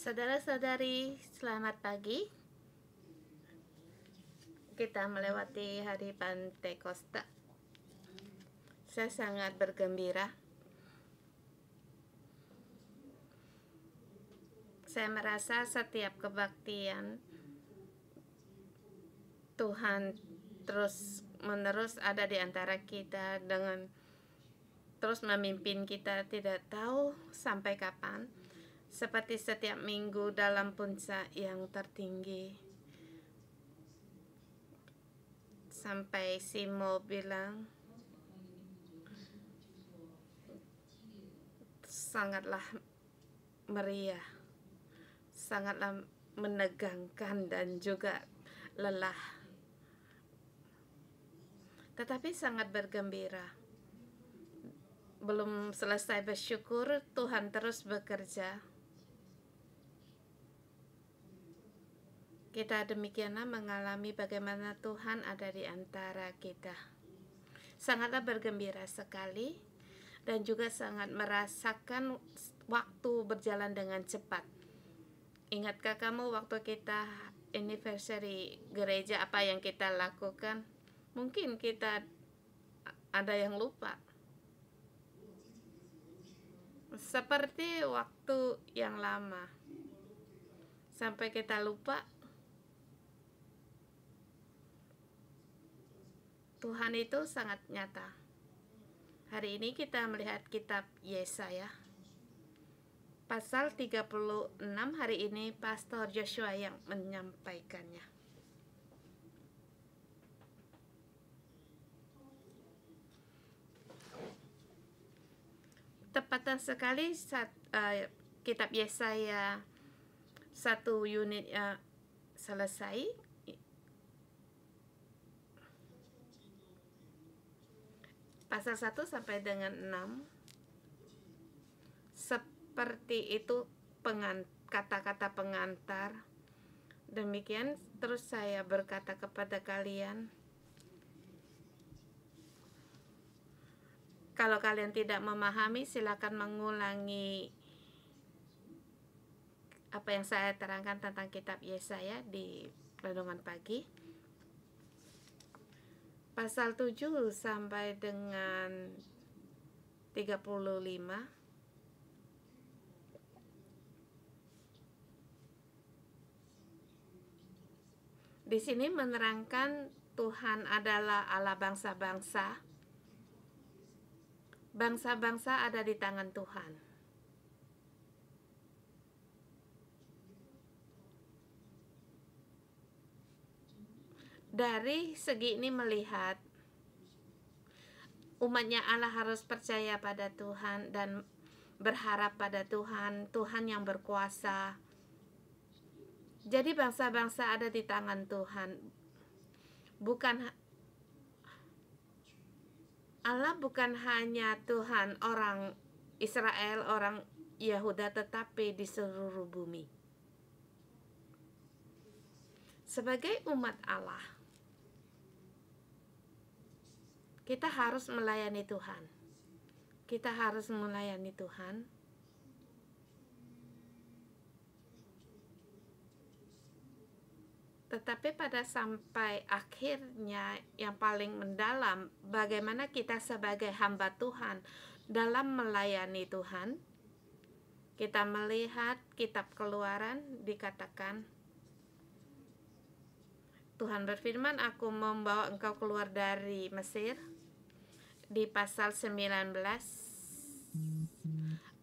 Saudara-saudari, selamat pagi. Kita melewati hari Pantekosta. Saya sangat bergembira. Saya merasa setiap kebaktian Tuhan terus-menerus ada di antara kita dengan terus memimpin kita, tidak tahu sampai kapan. Seperti setiap minggu dalam puncak yang tertinggi. Sampai Simo bilang, sangatlah meriah, sangatlah menegangkan dan juga lelah. Tetapi sangat bergembira. Belum selesai bersyukur, Tuhan terus bekerja. Kita demikianlah mengalami bagaimana Tuhan ada di antara kita. Sangatlah bergembira sekali dan juga sangat merasakan waktu berjalan dengan cepat. Ingatkah kamu waktu kita anniversary gereja apa yang kita lakukan? Mungkin kita ada yang lupa. Seperti waktu yang lama. Sampai kita lupa. Tuhan itu sangat nyata. Hari ini kita melihat kitab Yesaya. Pasal 36 hari ini Pastor Joshua yang menyampaikannya. Tepatan sekali kitab Yesaya 1 unit selesai. Pasal 1 sampai dengan 6. Seperti itu kata-kata pengantar. Demikian terus saya berkata kepada kalian, kalau kalian tidak memahami, silakan mengulangi apa yang saya terangkan tentang kitab Yesaya di renungan pagi. Pasal 7 sampai dengan 35. Di sini menerangkan Tuhan adalah Allah bangsa-bangsa. Bangsa-bangsa ada di tangan Tuhan. Dari segi ini melihat umatnya Allah harus percaya pada Tuhan dan berharap pada Tuhan, Tuhan yang berkuasa. Jadi bangsa-bangsa ada di tangan Tuhan. Allah bukan hanya Tuhan orang Israel, orang Yehuda, tetapi di seluruh bumi. Sebagai umat Allah, kita harus melayani Tuhan. Kita harus melayani Tuhan. Tetapi pada sampai akhirnya yang paling mendalam, bagaimana kita sebagai hamba Tuhan dalam melayani Tuhan. Kita melihat kitab Keluaran dikatakan, Tuhan berfirman, aku membawa engkau keluar dari Mesir. Di pasal 19,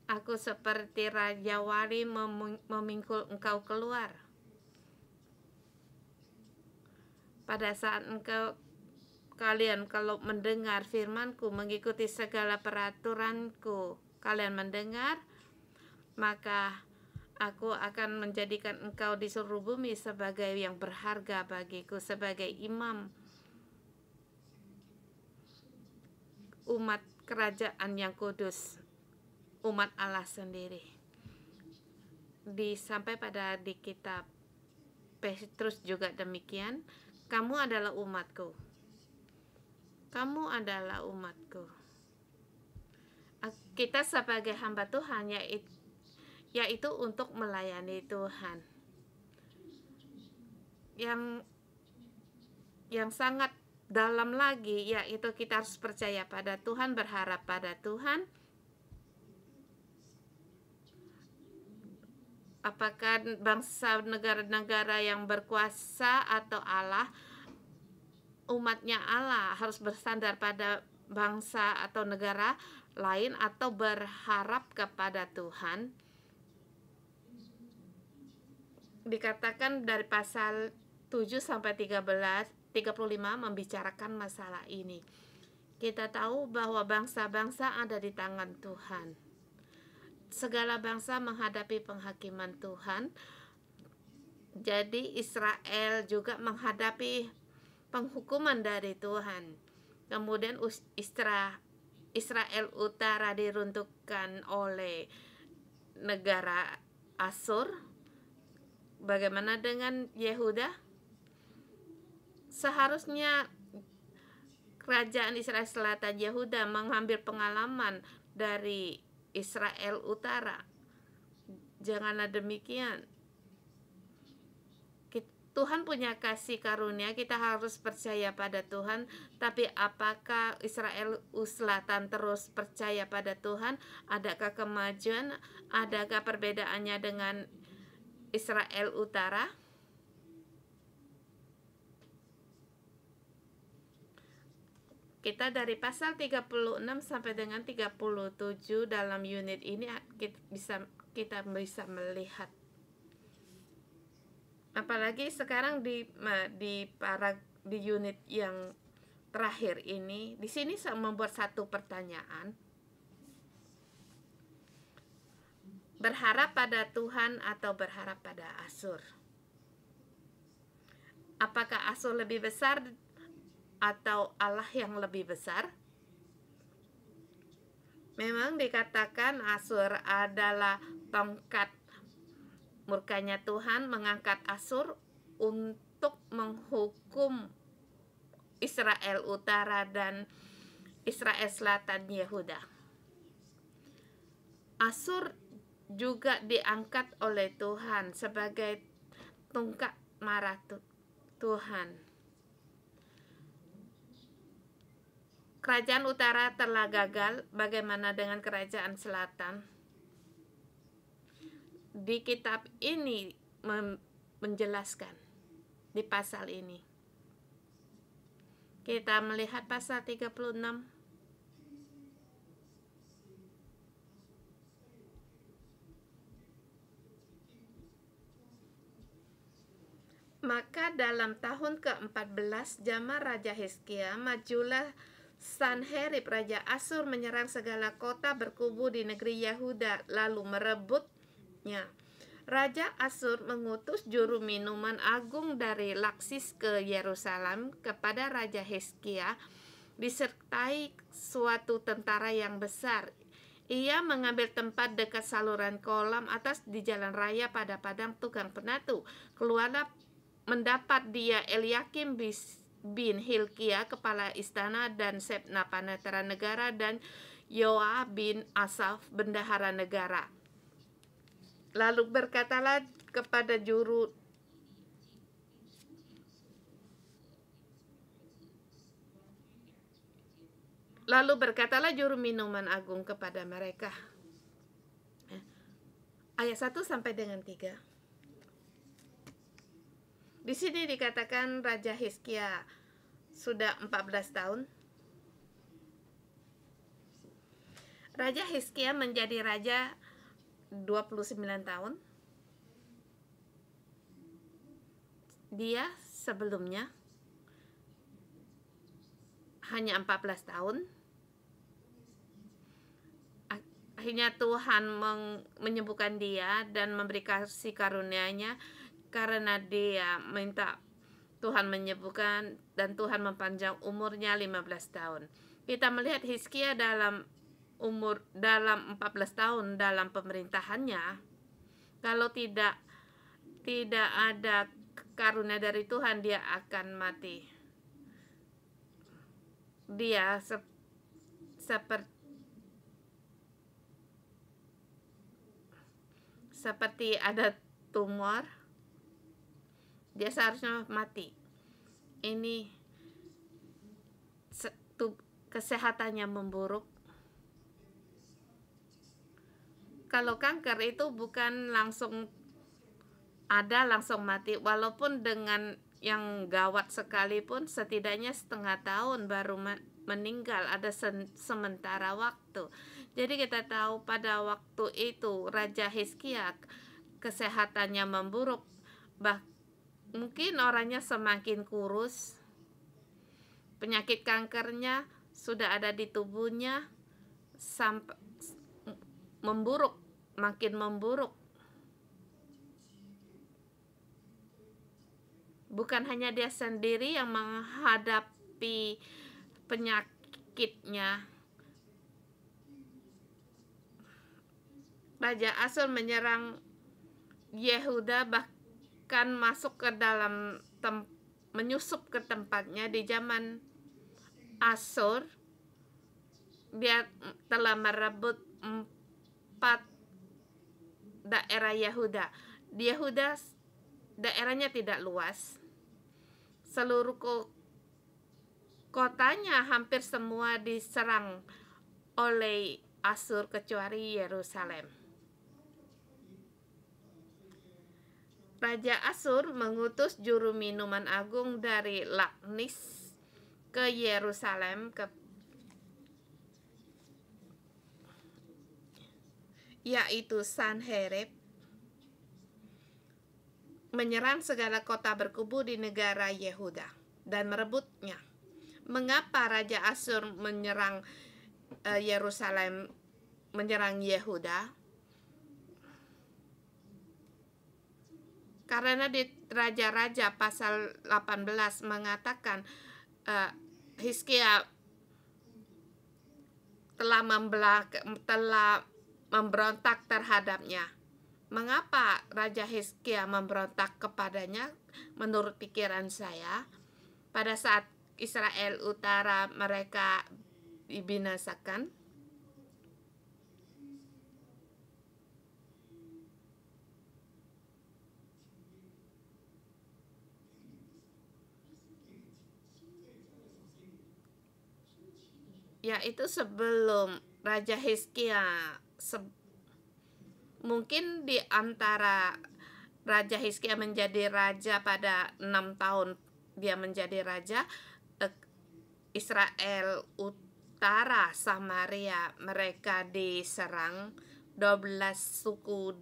aku seperti Raja Wali memikul engkau keluar. Pada saat kalian kalau mendengar firmanku, mengikuti segala peraturanku, kalian mendengar, maka aku akan menjadikan engkau di seluruh bumi sebagai yang berharga bagiku, sebagai imam umat kerajaan yang kudus, umat Allah sendiri. Sampai pada di kitab Petrus juga demikian, kamu adalah umatku. Kamu adalah umatku. Kita sebagai hamba Tuhan, yaitu untuk melayani Tuhan. Yang sangat dalam lagi, yaitu kita harus percaya pada Tuhan, berharap pada Tuhan. Apakah bangsa negara-negara yang berkuasa atau Allah, umatnya Allah harus bersandar pada bangsa atau negara lain atau berharap kepada Tuhan? Dikatakan dari pasal 7 sampai 35 membicarakan masalah ini. Kita tahu bahwa bangsa-bangsa ada di tangan Tuhan. Segala bangsa menghadapi penghakiman Tuhan. Jadi Israel juga menghadapi penghukuman dari Tuhan. Kemudian Israel Utara diruntuhkan oleh negara Asur. Bagaimana dengan Yehuda? Seharusnya kerajaan Israel Selatan Yehuda mengambil pengalaman dari Israel Utara. Janganlah demikian. Tuhan punya kasih karunia, kita harus percaya pada Tuhan. Tapi apakah Israel Selatan terus percaya pada Tuhan? Adakah kemajuan? Adakah perbedaannya dengan Israel Utara? Kita dari pasal 36 sampai dengan 37 dalam unit ini kita bisa melihat. Apalagi sekarang di unit yang terakhir ini, di sini saya membuat satu pertanyaan. Berharap pada Tuhan atau berharap pada Asur? Apakah Asur lebih besar atau Allah yang lebih besar? Memang dikatakan Asur adalah tongkat murkanya Tuhan, mengangkat Asur untuk menghukum Israel Utara dan Israel Selatan Yehuda. Asur juga diangkat oleh Tuhan sebagai tongkat marah Tuhan. Kerajaan Utara telah gagal. Bagaimana dengan kerajaan Selatan? Di kitab ini menjelaskan di pasal ini. Kita melihat pasal 36. Maka dalam tahun ke-14 zaman Raja Hizkia, majulah Sanherib Raja Asur menyerang segala kota berkubu di negeri Yehuda lalu merebutnya. Raja Asur mengutus juru minuman agung dari Laksis ke Yerusalem kepada Raja Hizkia disertai suatu tentara yang besar. Ia mengambil tempat dekat saluran kolam atas di jalan raya pada padang tukang penatu. Keluarlah mendapat dia Eliakim bin Hilkia kepala istana dan Sebna panetera negara dan Yoa bin Asaf bendahara negara. Lalu berkatalah juru minuman agung kepada mereka. Ayat 1 sampai dengan 3. Di sini dikatakan Raja Hizkia sudah 14 tahun. Raja Hizkia menjadi raja 29 tahun. Dia sebelumnya hanya 14 tahun. Akhirnya Tuhan menyembuhkan dia dan memberi kasih karunia-Nya karena dia minta Tuhan menyembuhkan dan Tuhan mempanjang umurnya 15 tahun. Kita melihat Hizkia dalam 14 tahun dalam pemerintahannya, kalau tidak ada karunia dari Tuhan, dia akan mati. Dia seperti ada tumor, dia seharusnya mati. Ini kesehatannya memburuk. Kalau kanker itu bukan langsung ada langsung mati, walaupun dengan yang gawat sekalipun setidaknya setengah tahun baru meninggal, ada sementara waktu. Jadi kita tahu pada waktu itu Raja Hizkia kesehatannya memburuk, mungkin orangnya semakin kurus, penyakit kankernya sudah ada di tubuhnya sampai memburuk, makin memburuk. Bukan hanya dia sendiri yang menghadapi penyakitnya. Raja Asyur menyerang Yehuda, bahkan masuk ke dalam menyusup ke tempatnya. Di zaman Asyur, dia telah merebut 4 daerah Yehuda. Di Yehuda daerahnya tidak luas. Seluruh kotanya hampir semua diserang oleh Asyur kecuali Yerusalem. Raja Asyur mengutus juru minuman agung dari Laknis ke Yerusalem, yaitu Sanherib, menyerang segala kota berkubu di negara Yehuda dan merebutnya. Mengapa Raja Asyur menyerang Yerusalem, menyerang Yehuda? Karena di Raja-Raja pasal 18 mengatakan Hizkia telah memberontak terhadapnya. Mengapa Raja Hizkia memberontak kepadanya? Menurut pikiran saya, pada saat Israel Utara mereka dibinasakan, yaitu sebelum Raja Hizkia, mungkin di antara Raja Hizkia menjadi raja pada 6 tahun dia menjadi raja, Israel Utara, Samaria mereka diserang, 12 suku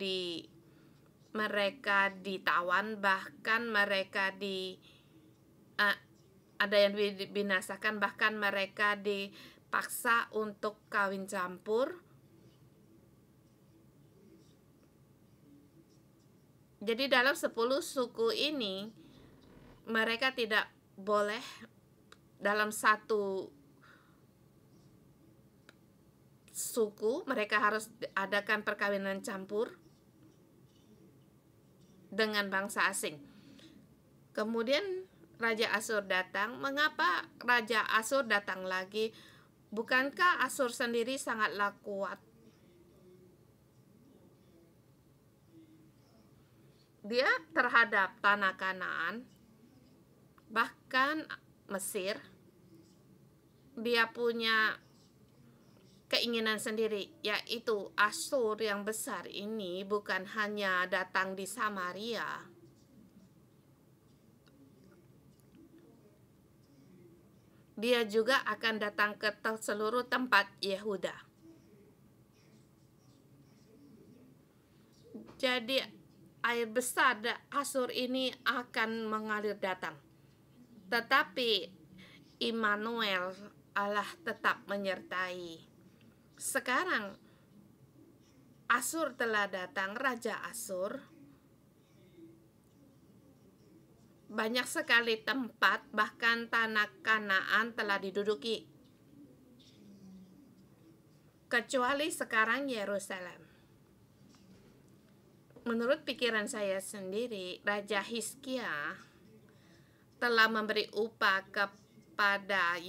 mereka ditawan, bahkan mereka ada yang dibinasakan, bahkan mereka dipaksa untuk kawin campur. Jadi dalam 10 suku ini mereka tidak boleh dalam satu suku, mereka harus adakan perkawinan campur dengan bangsa asing. Kemudian Raja Asyur datang. Mengapa Raja Asyur datang lagi? Bukankah Asyur sendiri sangatlah kuat? Dia terhadap tanah Kanaan, bahkan Mesir, dia punya keinginan sendiri, yaitu Asyur yang besar ini bukan hanya datang di Samaria, dia juga akan datang ke seluruh tempat Yehuda. Jadi air besar Asyur ini akan mengalir datang. Tetapi Immanuel, Allah tetap menyertai. Sekarang Asyur telah datang, Raja Asyur. Banyak sekali tempat, bahkan tanah Kanaan telah diduduki. Kecuali sekarang Yerusalem. Menurut pikiran saya sendiri, Raja Hizkia telah memberi upah kepada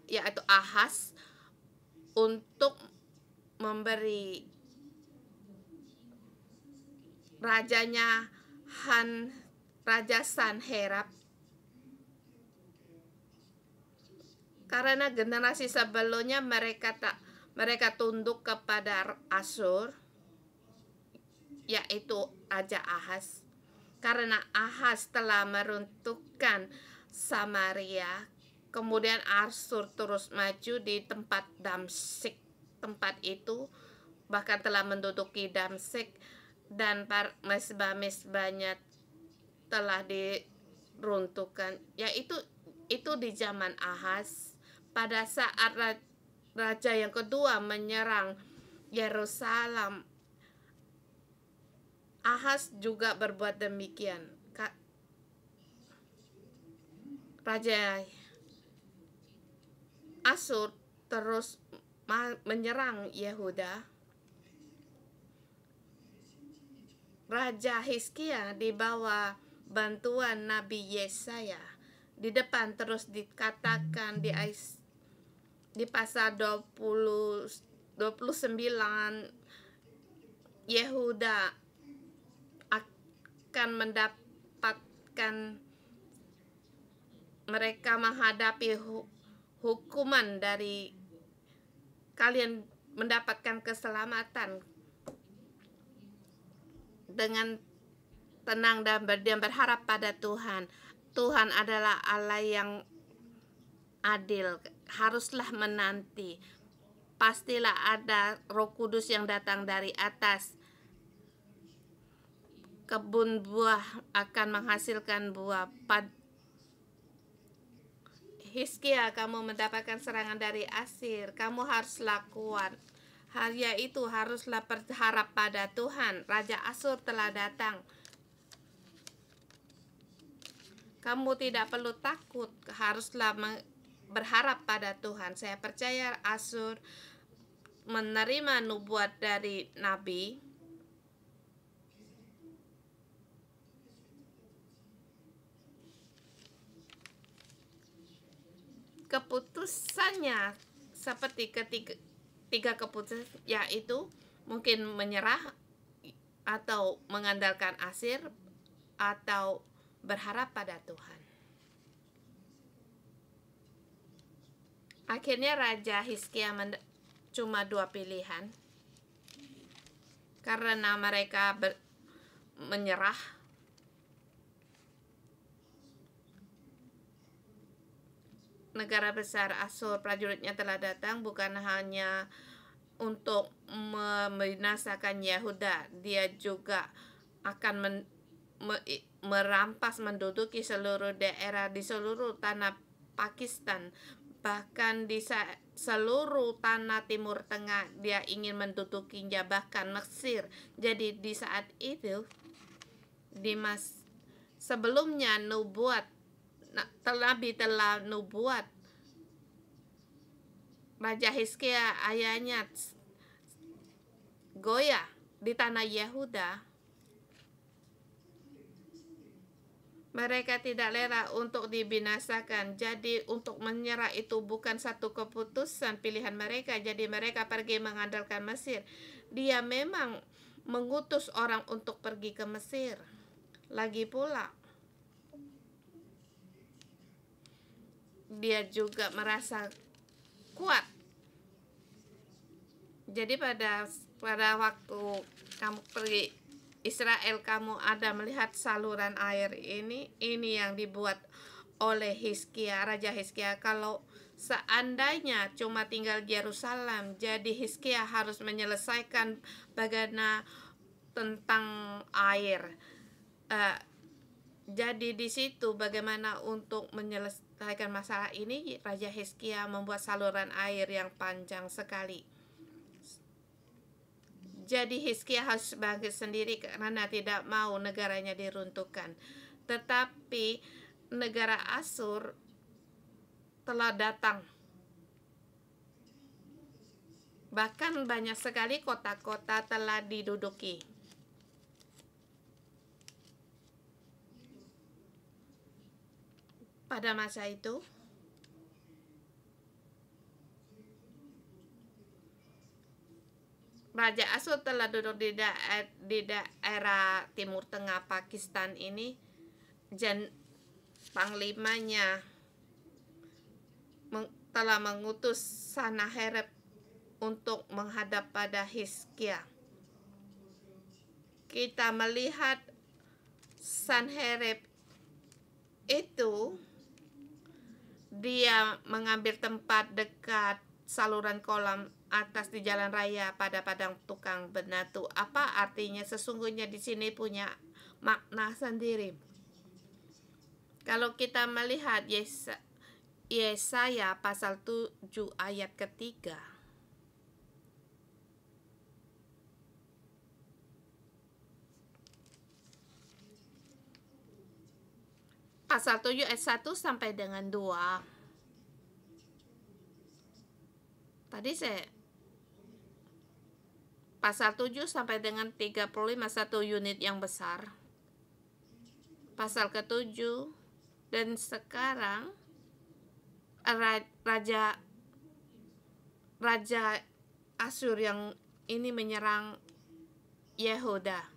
yaitu Ahaz, untuk memberi rajanya Raja Sanherib, karena generasi sebelumnya mereka tunduk kepada Asyur, yaitu Raja Ahaz. Karena Ahaz telah meruntuhkan Samaria, kemudian Asyur terus maju di tempat Damsyik. Tempat itu bahkan telah menduduki Damsyik, dan mesbah-mesbahnya telah diruntuhkan. Yaitu itu di zaman Ahaz. Pada saat raja yang kedua menyerang Yerusalem, Ahaz juga berbuat demikian. Raja Asyur terus menyerang Yehuda. Raja Hizkia di bawah bantuan Nabi Yesaya. Di depan terus dikatakan di pasal 29, Yehuda akan mendapatkan, mereka menghadapi hukuman dari kalian, mendapatkan keselamatan dengan tenang dan berharap pada Tuhan. Tuhan adalah Allah yang adil. Haruslah menanti. Pastilah ada Roh Kudus yang datang dari atas. Kebun buah akan menghasilkan buah. Hizkia, kamu mendapatkan serangan dari Asyur. Kamu haruslah kuat. Yaitu haruslah berharap pada Tuhan. Raja Asyur telah datang. Kamu tidak perlu takut, haruslah berharap pada Tuhan. Saya percaya Asyur menerima nubuat dari Nabi. Keputusannya seperti tiga keputusan, yaitu mungkin menyerah atau mengandalkan Asyur atau berharap pada Tuhan. Akhirnya Raja Hizkia cuma dua pilihan, karena mereka menyerah. Negara besar Asyur, prajuritnya telah datang bukan hanya untuk membinasakan Yehuda, dia juga akan merampas, menduduki seluruh daerah di seluruh tanah Pakistan, bahkan di seluruh tanah Timur Tengah. Dia ingin mendudukinya, bahkan Mesir. Jadi di saat itu, sebelumnya Nabi telah nubuat Raja Hizkia ayahnya goyah di tanah Yehuda. Mereka tidak rela untuk dibinasakan. Jadi untuk menyerah itu bukan satu keputusan pilihan mereka. Jadi mereka pergi mengandalkan Mesir. Dia memang mengutus orang untuk pergi ke Mesir. Lagi pula, dia juga merasa kuat. Jadi pada waktu kamu pergi Israel, kamu ada melihat saluran air ini yang dibuat oleh Hizkia, Raja Hizkia. Kalau seandainya cuma tinggal Yerusalem, jadi Hizkia harus menyelesaikan bagaimana tentang air. Jadi di situ bagaimana untuk menyelesaikan masalah ini, Raja Hizkia membuat saluran air yang panjang sekali. Jadi Hizkia harus bangkit sendiri karena tidak mau negaranya diruntuhkan. Tetapi negara Asyur telah datang. Bahkan banyak sekali kota-kota telah diduduki. Pada masa itu, Raja Asyur telah duduk di daerah Timur Tengah Pakistan ini, panglimanya telah mengutus Sanherib untuk menghadap pada Hizkia. Kita melihat Sanherib itu dia mengambil tempat dekat saluran kolam atas di jalan raya pada padang tukang bernatu. Apa artinya? Sesungguhnya di sini punya makna sendiri. Kalau kita melihat Yesaya pasal 7 ayat ketiga. Pasal 7 ayat 1 sampai dengan 2. Tadi saya pasal 7 sampai dengan 35, satu unit yang besar. Pasal ke-7, dan sekarang Raja Asyur yang ini menyerang Yehuda.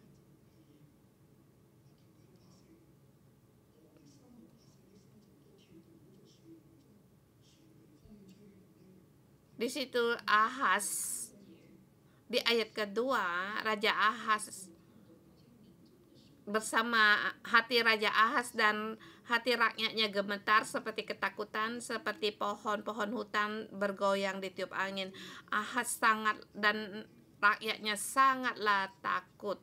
Di situ Ahaz, di ayat kedua, Raja Ahaz bersama hati Raja Ahaz dan hati rakyatnya gemetar seperti ketakutan, seperti pohon-pohon hutan bergoyang di tiup angin. Ahaz sangat dan rakyatnya sangatlah takut.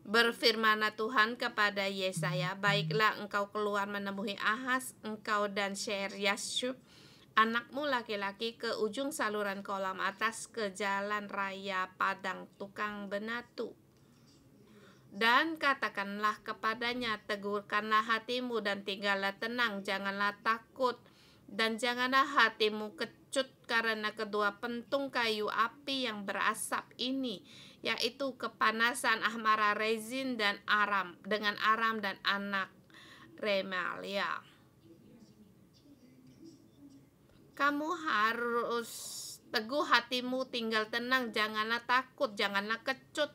Berfirmanlah Tuhan kepada Yesaya, baiklah engkau keluar menemui Ahaz, engkau dan Shear-Yashub, anakmu laki-laki, ke ujung saluran kolam atas, ke jalan raya padang tukang bernatu. Dan katakanlah kepadanya, tegurkanlah hatimu dan tinggallah tenang, janganlah takut dan janganlah hatimu kecut karena kedua pentung kayu api yang berasap ini, yaitu kepanasan Ahmara Rezin dan Aram, dengan Aram dan anak Remalia. Kamu harus teguh hatimu, tinggal tenang, janganlah takut, janganlah kecut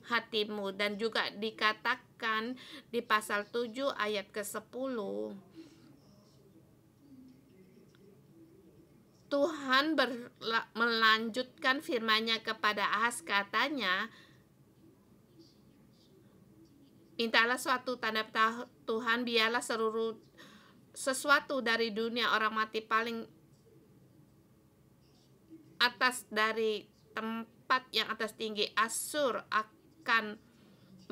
hatimu. Dan juga dikatakan di pasal 7 ayat ke-10, Tuhan melanjutkan firman-Nya kepada Ahaz, katanya, mintalah suatu tanda Tuhan, biarlah sesuatu dari dunia orang mati paling atas dari tempat yang atas tinggi. Asyur akan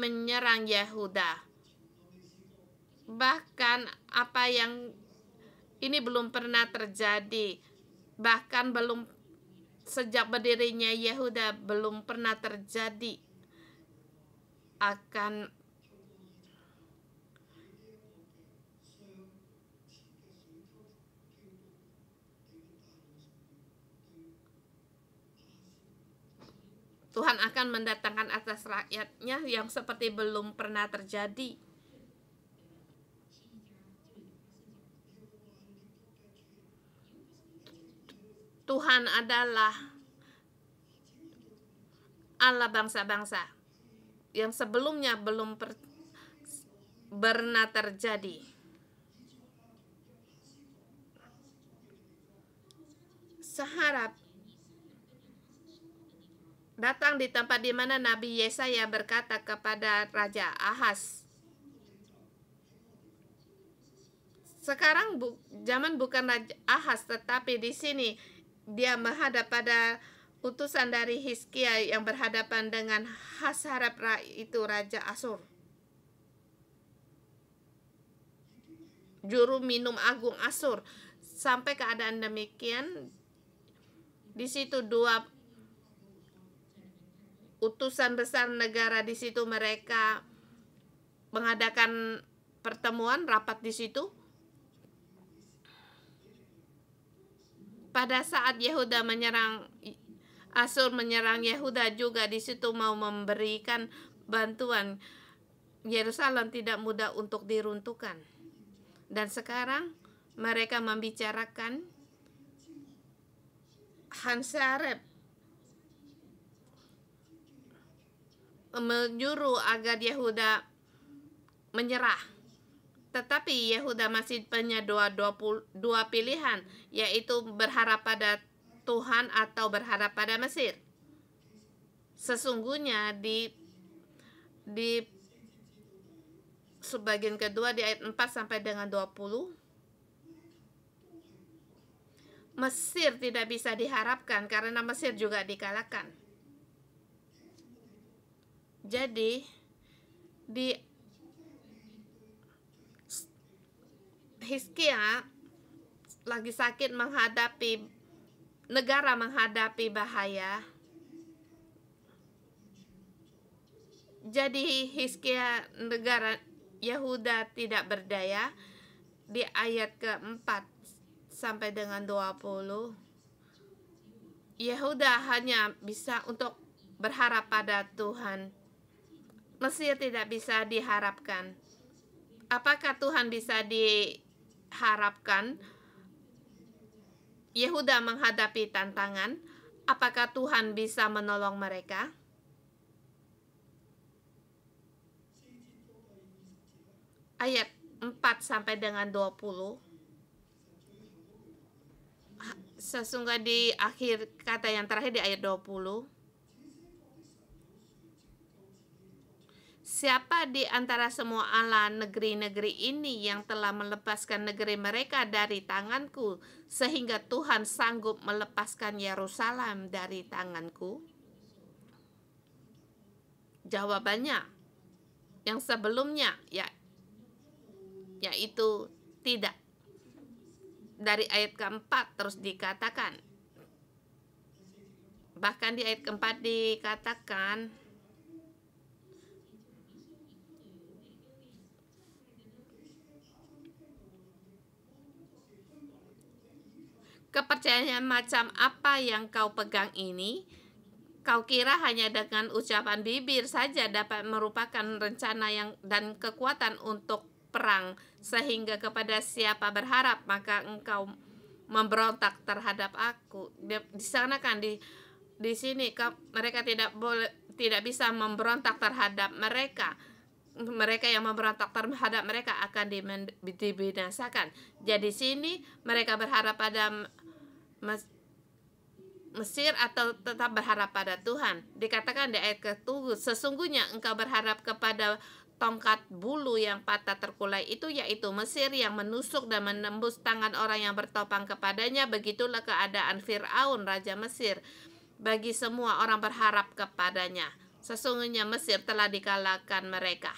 menyerang Yehuda. Bahkan apa yang ini belum pernah terjadi. Bahkan belum sejak berdirinya Yehuda belum pernah terjadi akan Tuhan akan mendatangkan atas rakyatnya yang seperti belum pernah terjadi. Tuhan adalah Allah bangsa-bangsa yang sebelumnya belum pernah terjadi. Seharap datang di tempat di mana Nabi Yesaya berkata kepada Raja Ahaz, sekarang zaman bukan Raja Ahaz, tetapi di sini dia menghadap pada utusan dari Hizkia yang berhadapan dengan Hasharab, itu Raja Asyur, juru minum agung Asyur. Sampai keadaan demikian, di situ dua utusan besar negara di situ, mereka mengadakan pertemuan rapat di situ. Pada saat Yehuda Asyur menyerang Yehuda juga di situ mau memberikan bantuan. Yerusalem tidak mudah untuk diruntuhkan. Dan sekarang mereka membicarakan Hansareb menyuruh agar Yehuda menyerah. Tetapi Yehuda masih punya dua pilihan, yaitu berharap pada Tuhan atau berharap pada Mesir. Sesungguhnya di sebagian kedua di ayat 4 sampai dengan 20, Mesir tidak bisa diharapkan karena Mesir juga dikalahkan. Jadi di Hizkia lagi sakit negara menghadapi bahaya. Jadi Hizkia negara Yehuda tidak berdaya. Di ayat ke-4 sampai dengan 20, Yehuda hanya bisa untuk berharap pada Tuhan. Mesir tidak bisa diharapkan. Apakah Tuhan bisa diharapkan? Yehuda menghadapi tantangan. Apakah Tuhan bisa menolong mereka? Ayat 4 sampai dengan 20. Sesungguhnya di akhir kata yang terakhir di ayat 20. Siapa di antara semua Allah negeri-negeri ini yang telah melepaskan negeri mereka dari tanganku, sehingga Tuhan sanggup melepaskan Yerusalem dari tanganku? Jawabannya yang sebelumnya yaitu tidak. Dari ayat keempat terus dikatakan, bahkan di ayat keempat dikatakan, kepercayaan macam apa yang kau pegang ini? Kau kira hanya dengan ucapan bibir saja dapat merupakan rencana dan kekuatan untuk perang, sehingga kepada siapa berharap maka engkau memberontak terhadap aku. Di sana kan di sini mereka tidak bisa memberontak terhadap mereka. Mereka yang memberontak terhadap mereka akan dibinasakan. Jadi sini mereka berharap pada Mesir atau tetap berharap pada Tuhan. Dikatakan di ayat ke-7, sesungguhnya engkau berharap kepada tongkat bulu yang patah terkulai itu, yaitu Mesir yang menusuk dan menembus tangan orang yang bertopang kepadanya. Begitulah keadaan Fir'aun raja Mesir bagi semua orang berharap kepadanya. Sesungguhnya Mesir telah dikalahkan mereka.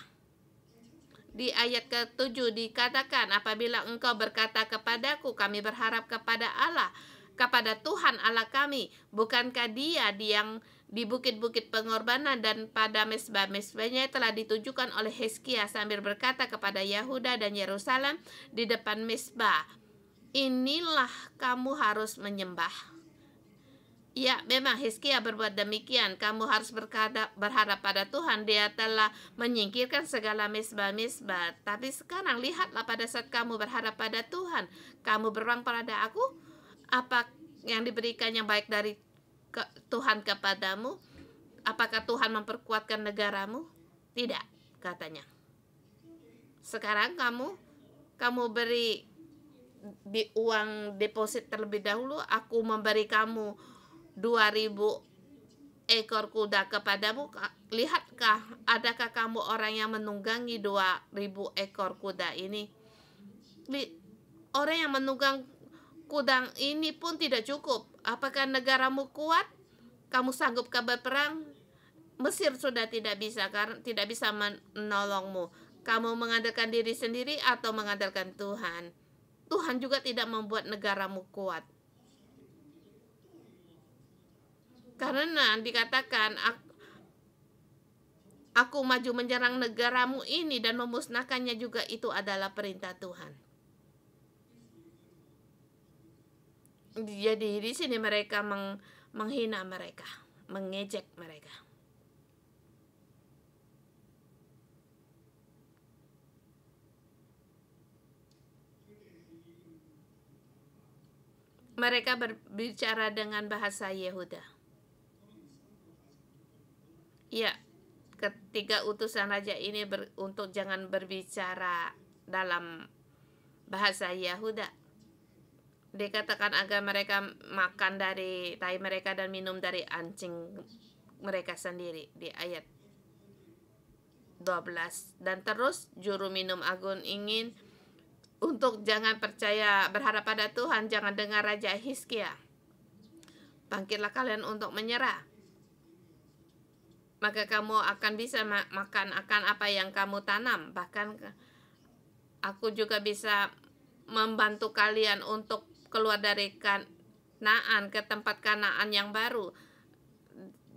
Di ayat ke-7 dikatakan, apabila engkau berkata kepadaku, kami berharap kepada Allah, kepada Tuhan Allah kami, bukankah Dia yang di bukit-bukit pengorbanan dan pada mesbah-mesbahnya telah ditujukan oleh Hizkia sambil berkata kepada Yehuda dan Yerusalem di depan mesbah, inilah kamu harus menyembah. Ya, memang Hizkia berbuat demikian. Kamu harus berharap pada Tuhan. Dia telah menyingkirkan segala mesbah-mesbah. Tapi sekarang lihatlah, pada saat kamu berharap pada Tuhan, kamu berang pada aku, apa yang diberikan yang baik dari Tuhan kepadamu? Apakah Tuhan memperkuatkan negaramu? Tidak, katanya. Sekarang kamu beri di uang deposit terlebih dahulu. Aku memberi kamu 2.000 ekor kuda kepadamu. Lihatkah, adakah kamu orang yang menunggangi 2.000 ekor kuda ini? Orang yang menunggang kuda ini pun tidak cukup. Apakah negaramu kuat? Kamu sanggup berperang? Mesir sudah tidak bisa, karena tidak bisa menolongmu. Kamu mengandalkan diri sendiri atau mengandalkan Tuhan? Tuhan juga tidak membuat negaramu kuat. Karena dikatakan, aku maju menyerang negaramu ini dan memusnahkannya juga, itu adalah perintah Tuhan. Jadi di sini mereka menghina mereka, mengejek mereka. mereka berbicara dengan bahasa Yehuda. Ya, ketiga utusan raja ini untuk jangan berbicara dalam bahasa Yehuda. Dikatakan agar mereka makan dari tai mereka dan minum dari anjing mereka sendiri di ayat 12. Dan terus juru minum agung ingin untuk jangan percaya berharap pada Tuhan, jangan dengar Raja Hizkia. Bangkitlah kalian untuk menyerah. Maka kamu akan bisa makan akan apa yang kamu tanam. Bahkan aku juga bisa membantu kalian untuk keluar dari Kanaan ke tempat Kanaan yang baru.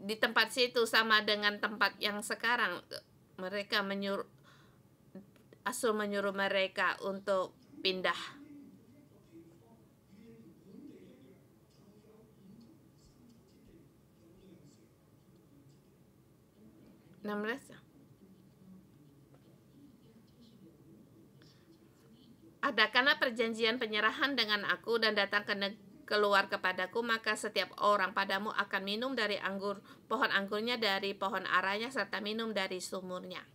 Di tempat situ sama dengan tempat yang sekarang. Mereka Asul menyuruh mereka untuk pindah. Adakanlah perjanjian penyerahan dengan aku dan datang keluar kepadaku, maka setiap orang padamu akan minum dari pohon anggurnya, dari pohon aranya, serta minum dari sumurnya.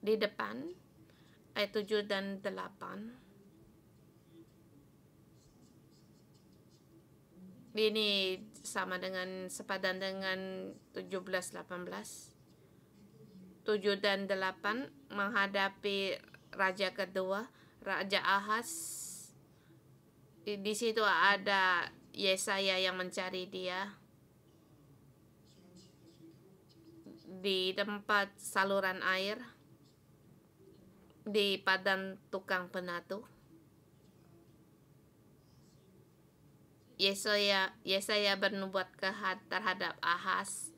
Di depan ayat 7 dan 8 ini sama dengan sepadan dengan 17-18. 7 dan 8 menghadapi raja kedua, Raja Ahaz. Di situ ada Yesaya yang mencari dia di tempat saluran air, di padang tukang penatu. Yesaya bernubuat terhadap Ahaz.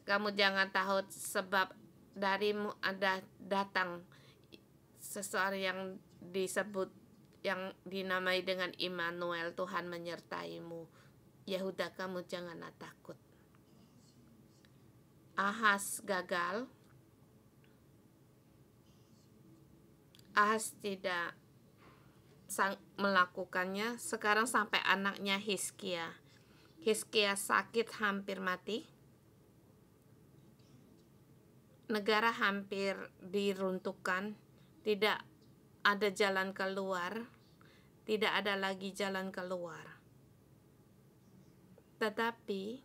Kamu jangan takut, sebab darimu ada datang seseorang yang disebut, yang dinamai dengan Immanuel, Tuhan menyertaimu. Yehuda, kamu janganlah takut. Ahaz gagal. Ahaz tidak melakukannya. Sekarang sampai anaknya Hizkia. Hizkia sakit hampir mati. Negara hampir diruntuhkan, tidak ada jalan keluar, tidak ada lagi jalan keluar. Tetapi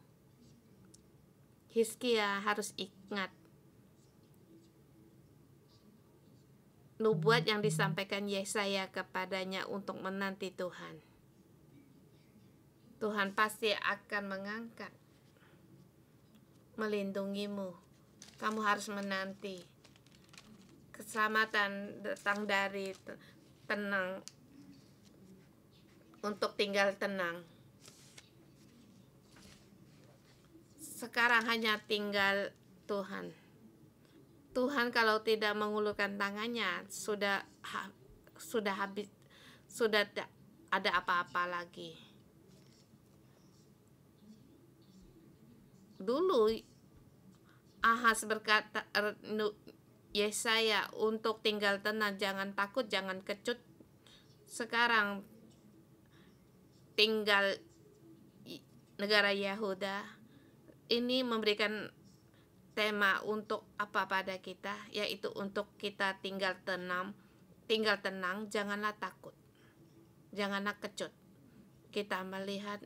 Hizkia harus ingat nubuat yang disampaikan Yesaya kepadanya untuk menanti Tuhan. Tuhan pasti akan mengangkat, melindungimu. Kamu harus menanti keselamatan datang dari tenang, untuk tinggal tenang. Sekarang hanya tinggal Tuhan. Tuhan kalau tidak mengulurkan tangannya, sudah habis, sudah tidak ada apa-apa lagi. Dulu Ahaz berkata Yesaya untuk tinggal tenang, jangan takut, jangan kecut. Sekarang tinggal negara Yehuda ini memberikan tema untuk apa pada kita, yaitu untuk kita tinggal tenang, janganlah takut, janganlah kecut. Kita melihat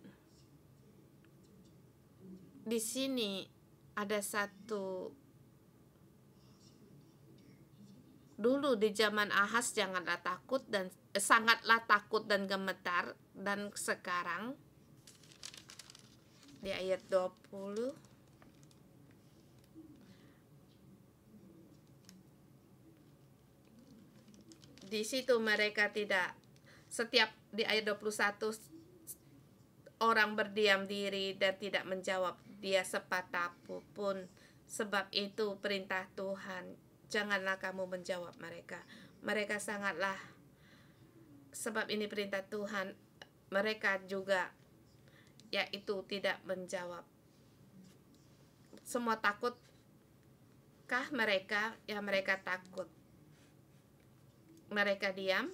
di sini ada satu, dulu di zaman Ahaz janganlah takut dan sangatlah takut dan gemetar, dan sekarang di ayat 20 di situ mereka tidak, setiap di ayat 21 orang berdiam diri dan tidak menjawab dia sepatah pun. Sebab itu perintah Tuhan, janganlah kamu menjawab mereka. Mereka sangatlah, sebab ini perintah Tuhan, mereka juga yaitu tidak menjawab. Semua takutkah mereka? Ya, mereka takut. mereka diam,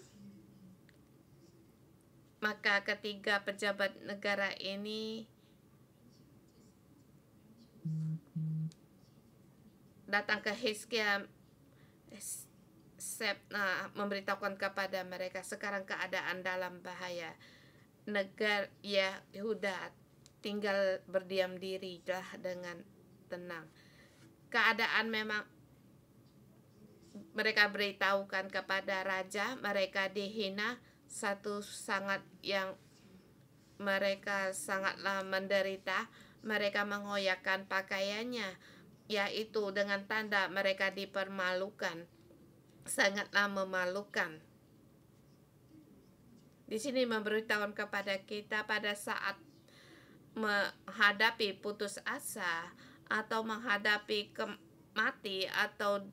maka ketiga pejabat negara ini datang ke Hizkia, memberitahukan kepada mereka sekarang keadaan dalam bahaya. Negara Yehuda tinggal berdiam dirilah dengan tenang. Keadaan memang mereka beritahukan kepada raja, mereka dihina, satu sangat yang mereka sangatlah menderita. Mereka mengoyakkan pakaiannya, yaitu dengan tanda mereka dipermalukan, sangatlah memalukan. Di sini memberitahukan kepada kita pada saat menghadapi putus asa atau menghadapi mati atau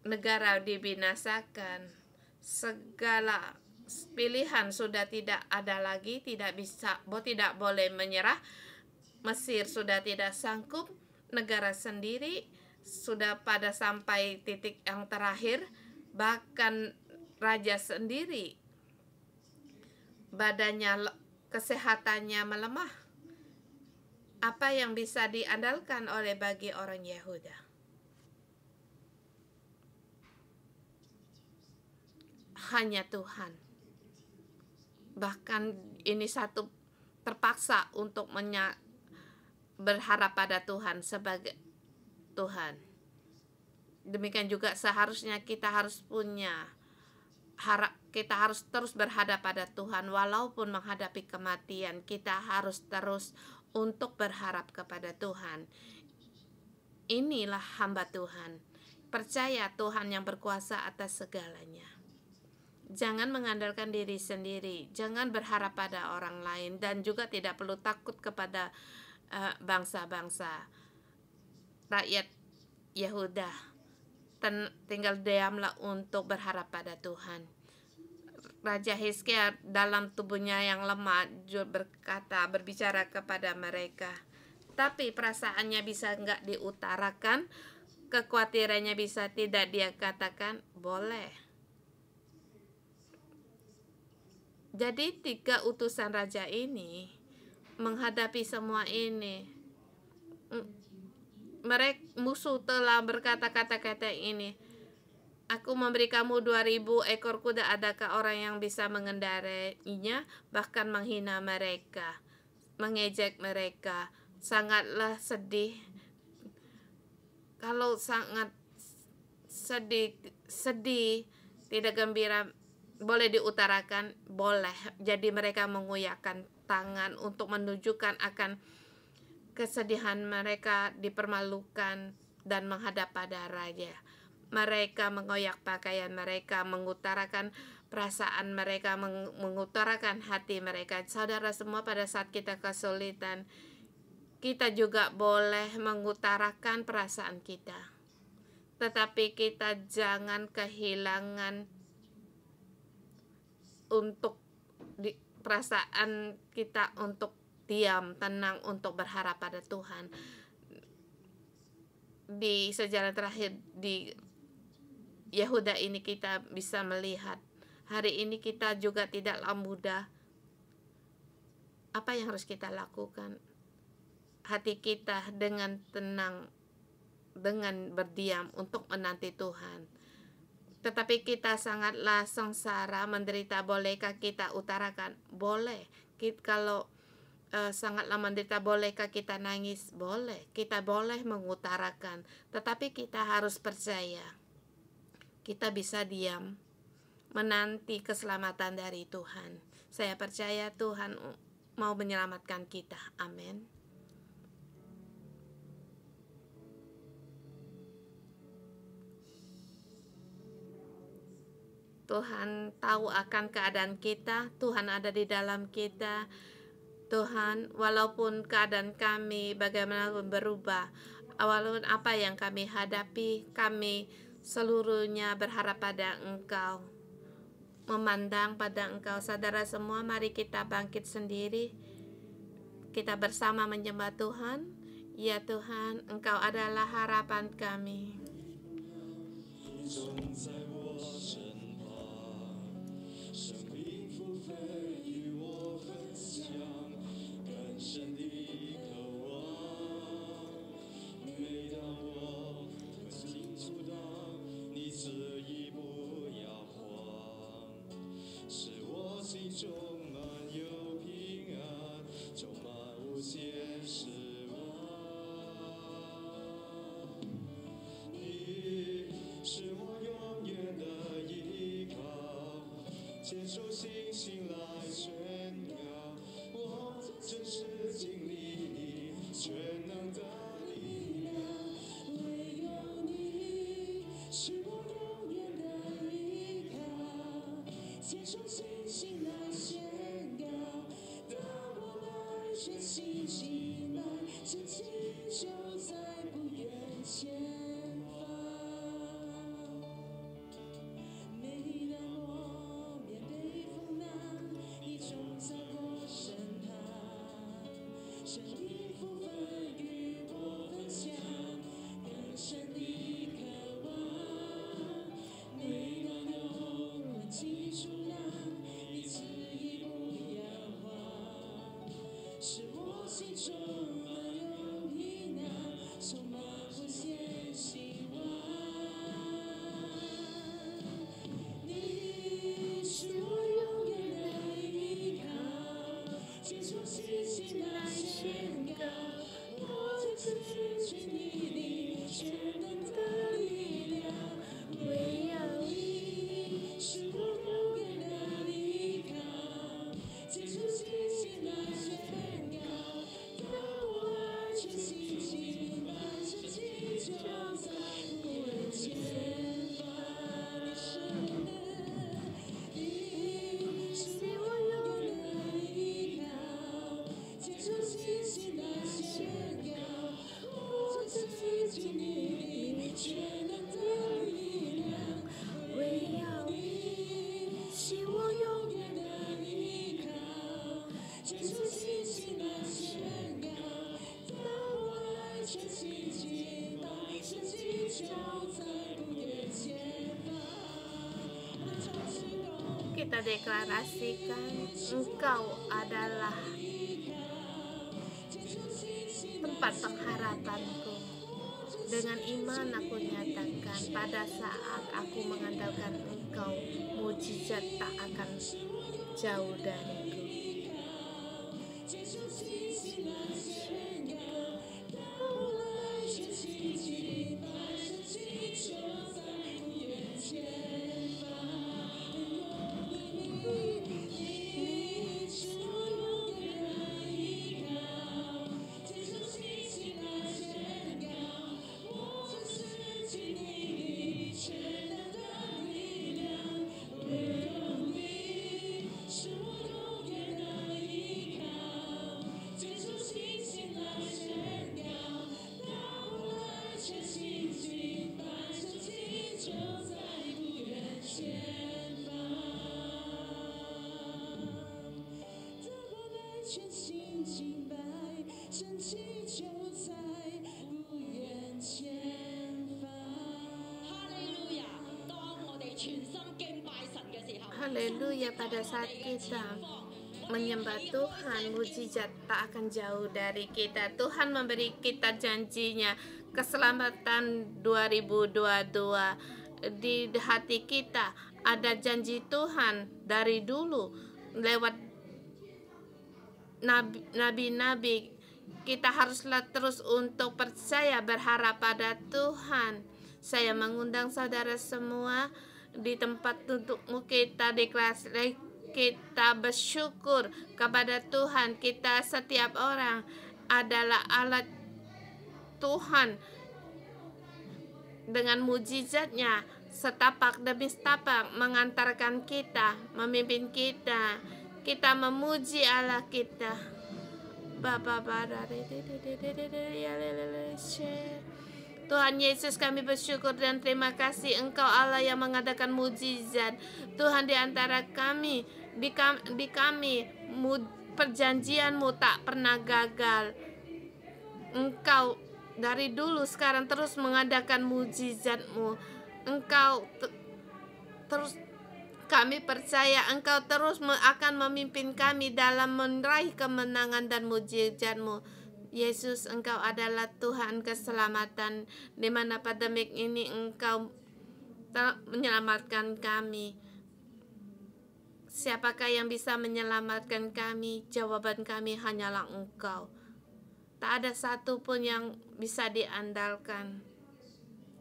negara dibinasakan, segala pilihan sudah tidak ada lagi, tidak boleh menyerah. Mesir sudah tidak sanggup, negara sendiri sudah pada sampai titik yang terakhir, bahkan raja sendiri badannya, kesehatannya melemah. Apa yang bisa diandalkan oleh bagi orang Yehuda? Hanya Tuhan. Bahkan ini satu terpaksa untuk berharap pada Tuhan sebagai Tuhan. Demikian juga seharusnya kita harus punya kita harus terus berhadap pada Tuhan walaupun menghadapi kematian. Kita harus terus untuk berharap kepada Tuhan. Inilah hamba Tuhan. Percaya Tuhan yang berkuasa atas segalanya. Jangan mengandalkan diri sendiri, jangan berharap pada orang lain, dan juga tidak perlu takut kepada bangsa-bangsa. Rakyat Yehuda tinggal diamlah untuk berharap pada Tuhan. Raja Hizkia dalam tubuhnya yang lemah berbicara kepada mereka, tapi perasaannya bisa enggak diutarakan, kekhawatirannya bisa tidak dia katakan, boleh. Jadi 3 utusan raja ini menghadapi semua ini. Mereka musuh telah berkata-kata ini. Aku memberi kamu 2000 ekor kuda, adakah orang yang bisa mengendarainya? Bahkan menghina mereka, mengejek mereka. Sangatlah sedih. Kalau sangat sedih, tidak gembira, boleh diutarakan, boleh. Jadi mereka mengoyakkan tangan untuk menunjukkan akan kesedihan mereka, dipermalukan dan menghadap pada raja. Mereka mengoyak pakaian mereka, mengutarakan perasaan mereka, mengutarakan hati mereka. Saudara semua, pada saat kita kesulitan, kita juga boleh mengutarakan perasaan kita. Tetapi kita jangan kehilangan untuk perasaan kita untuk diam, tenang, untuk berharap pada Tuhan. Di sejarah terakhir di Yehuda ini kita bisa melihat, hari ini kita juga tidaklah mudah. Apa yang harus kita lakukan? Hati kita dengan tenang, dengan berdiam untuk menanti Tuhan. Tetapi kita sangatlah sengsara, menderita, bolehkah kita utarakan? Boleh. Kalau sangatlah menderita, bolehkah kita nangis? Boleh. Kita boleh mengutarakan. Tetapi kita harus percaya, kita bisa diam, menanti keselamatan dari Tuhan. Saya percaya Tuhan mau menyelamatkan kita. Amin. Tuhan tahu akan keadaan kita, Tuhan ada di dalam kita. Tuhan, walaupun keadaan kami bagaimanapun berubah, walaupun apa yang kami hadapi, kami seluruhnya berharap pada Engkau, memandang pada Engkau. Saudara semua, mari kita bangkit sendiri, kita bersama menyembah Tuhan. Ya Tuhan, Engkau adalah harapan kami. 接受信心来宣告，当我来全心敬拜，神迹就在不远前方。每当我面对风浪，你总在我身旁，神灵福分与我分享，更深的渴望。每当有人起冲浪，你旨意不摇晃，使我心中满有平安，充满无限希望。你是我永远的依靠，接受信心来宣告，我在此举你全能的力量，唯有你是我永远的依靠，接受信心来宣告，当我来全心敬拜，神迹就在不远前方。你是我永远的依靠，接受信心来宣告，我在此举你全能的力量，唯有你是我永远的依靠，接受信心来宣告，当我来全心敬拜，神迹就在不远前方。Kita deklarasikan Engkau adalah tempat pengharapanku. Dengan iman aku nyatakan, pada saat aku mengandalkan Engkau, mujizat tak akan jauh dariku. Haleluya, pada saat kita menyembah Tuhan, mujizat tak akan jauh dari kita. Tuhan memberi kita janjinya, keselamatan 2022. Di hati kita ada janji Tuhan dari dulu lewat nabi-nabi. Kita haruslah terus untuk percaya, berharap pada Tuhan. Saya mengundang saudara semua di tempat dudukmu, kita deklarasi, kita bersyukur kepada Tuhan. Kita setiap orang adalah alat Tuhan dengan mujizatnya, setapak demi setapak mengantarkan kita, memimpin kita. Kita memuji Allah kita. Tuhan Yesus, kami bersyukur dan terima kasih Engkau Allah yang mengadakan mujizat. Tuhan, di antara kami, di kami perjanjian-Mu tak pernah gagal. Engkau dari dulu sekarang terus mengadakan mujizat-Mu. Engkau terus, kami percaya Engkau terus akan memimpin kami dalam meraih kemenangan dan mujizat-Mu. Yesus, Engkau adalah Tuhan keselamatan, di mana pandemik ini Engkau menyelamatkan kami. Siapakah yang bisa menyelamatkan kami? Jawaban kami hanyalah Engkau. Tak ada satu pun yang bisa diandalkan.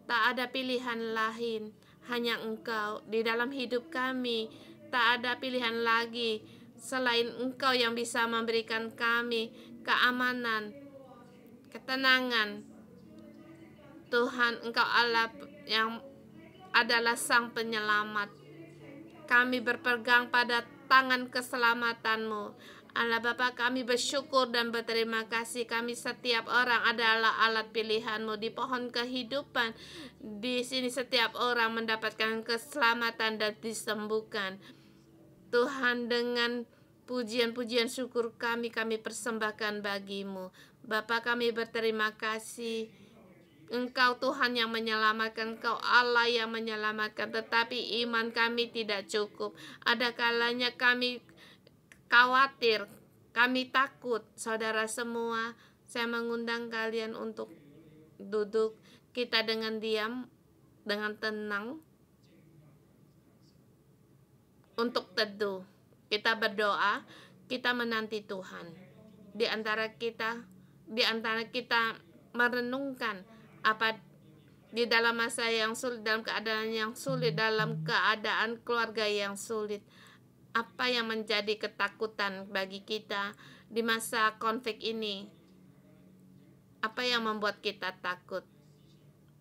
Tak ada pilihan lain, hanya Engkau. Di dalam hidup kami, tak ada pilihan lagi selain Engkau yang bisa memberikan kami keamanan, ketenangan. Tuhan, Engkau Allah yang adalah Sang Penyelamat. kami berpegang pada tangan keselamatan-Mu. Allah Bapa, kami bersyukur dan berterima kasih. Kami setiap orang adalah alat pilihan-Mu di pohon kehidupan. Di sini setiap orang mendapatkan keselamatan dan disembuhkan. Tuhan, dengan pujian-pujian syukur kami persembahkan bagi-Mu. Bapa, kami berterima kasih. Engkau Tuhan yang menyelamatkan, Engkau Allah yang menyelamatkan, tetapi iman kami tidak cukup. Ada kalanya kami khawatir, kami takut. Saudara semua, saya mengundang kalian untuk duduk kita dengan diam, dengan tenang, untuk teduh. Kita berdoa, kita menanti Tuhan. Di antara kita merenungkan apa di dalam masa yang sulit, dalam keadaan yang sulit, dalam keadaan keluarga yang sulit. Apa yang menjadi ketakutan bagi kita di masa konflik ini? Apa yang membuat kita takut?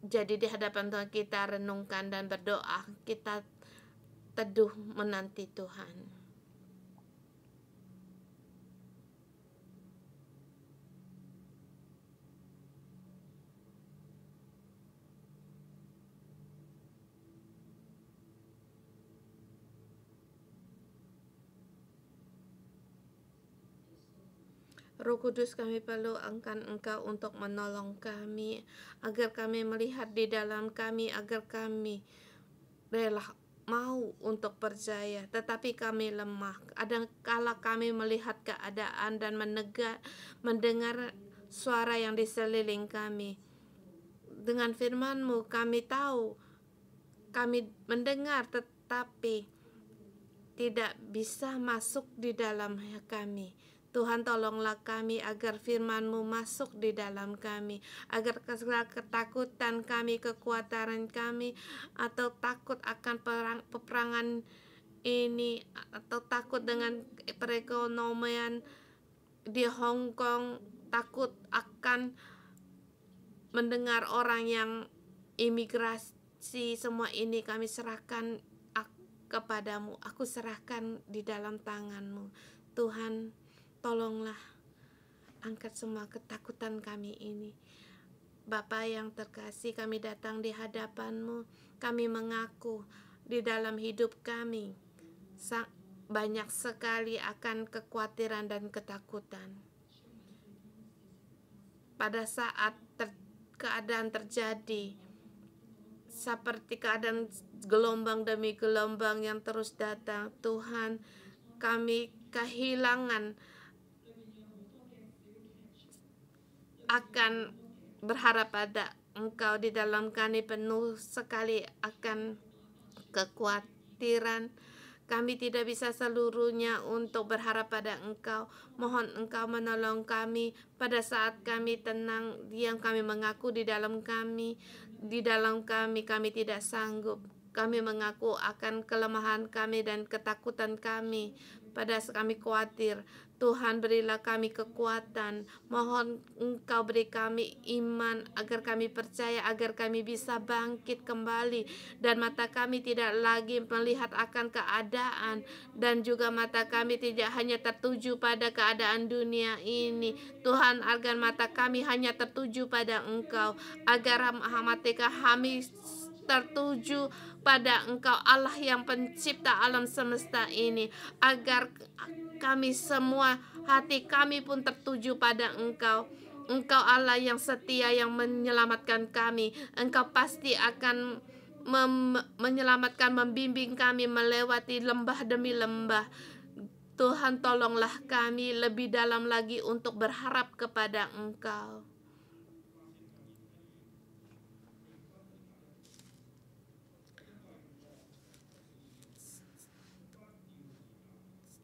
Jadi di hadapan Tuhan kita renungkan dan berdoa, kita teduh menanti Tuhan. Roh Kudus, kami perlu Engkau untuk menolong kami, agar kami melihat di dalam kami, agar kami rela mau untuk percaya, tetapi kami lemah. Ada kala kami melihat keadaan dan mendengar suara yang di sekeliling kami. Dengan firman-Mu kami tahu, kami mendengar, tetapi tidak bisa masuk di dalam kami. Tuhan, tolonglah kami agar firman-Mu masuk di dalam kami, agar ketakutan kami, kekhawatiran kami, atau takut akan peperangan ini, atau takut dengan perekonomian di Hong Kong, takut akan mendengar orang yang imigrasi, semua ini kami serahkan kepadamu. Aku serahkan di dalam tangan-Mu. Tuhan, tolonglah angkat semua ketakutan kami ini. Bapa yang terkasih, kami datang di hadapan-Mu. Kami mengaku di dalam hidup kami banyak sekali akan kekhawatiran dan ketakutan. Pada saat keadaan terjadi, seperti keadaan gelombang demi gelombang yang terus datang, Tuhan, kami kehilangan akan berharap pada Engkau. Di dalam kami penuh sekali akan kekhawatiran. Kami tidak bisa seluruhnya untuk berharap pada Engkau. Mohon Engkau menolong kami pada saat kami tenang, diam, kami mengaku di dalam kami tidak sanggup. Kami mengaku akan kelemahan kami dan ketakutan kami. Pada saat kami khawatir, Tuhan, berilah kami kekuatan. Mohon Engkau beri kami iman agar kami percaya, agar kami bisa bangkit kembali, dan mata kami tidak lagi melihat akan keadaan, dan juga mata kami tidak hanya tertuju pada keadaan dunia ini. Tuhan, agar mata kami hanya tertuju pada Engkau, agar mata kami tertuju pada Engkau, Allah yang pencipta alam semesta ini, agar kami semua, hati kami pun tertuju pada Engkau. Engkau Allah yang setia, yang menyelamatkan kami. Engkau pasti akan menyelamatkan, membimbing kami melewati lembah demi lembah. Tuhan, tolonglah kami lebih dalam lagi untuk berharap kepada Engkau.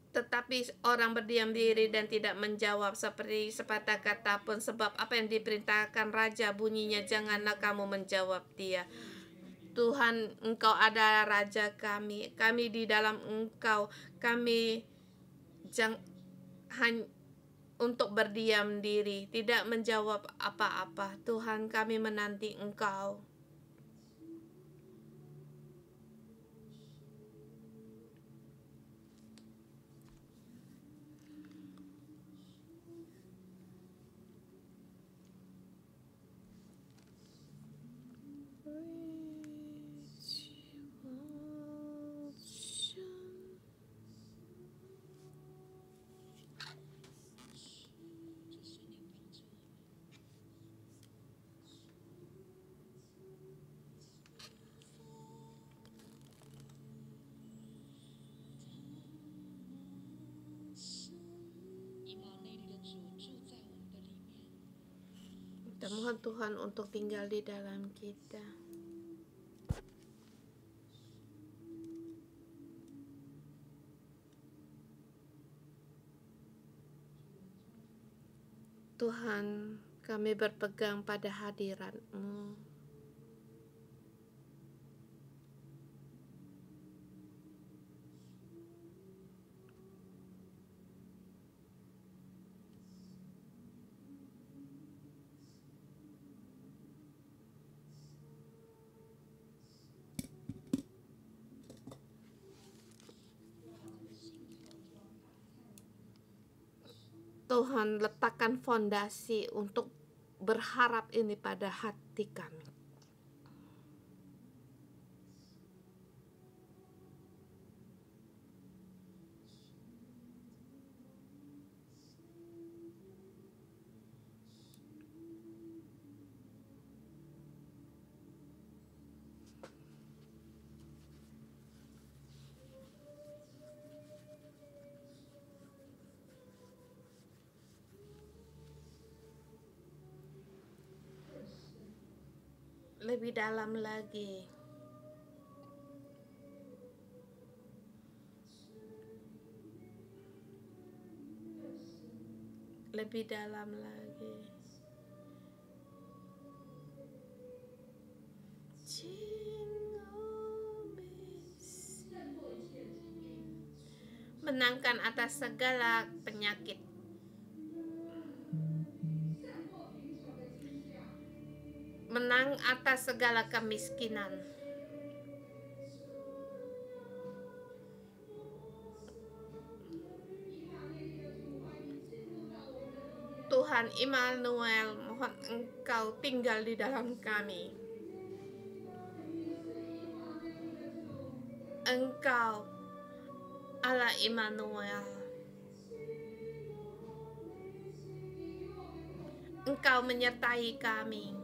Tetapi orang berdiam diri dan tidak menjawab seperti sepatah kata pun, sebab apa yang diperintahkan raja bunyinya, janganlah kamu menjawab dia. Tuhan, Engkau adalah raja kami. Kami di dalam Engkau. Kami untuk berdiam diri, tidak menjawab apa-apa. Tuhan, kami menanti Engkau. Kita mohon Tuhan untuk tinggal di dalam kita. Tuhan, kami berpegang pada hadirat-Mu. Tuhan, letakkan fondasi untuk berharap ini pada hati kami. Lebih dalam lagi. Lebih dalam lagi. Menangkan atas segala penyakit. Menang atas segala kemiskinan. Tuhan Immanuel, mohon Engkau tinggal di dalam kami. Engkau Allah Immanuel. Engkau menyertai kami.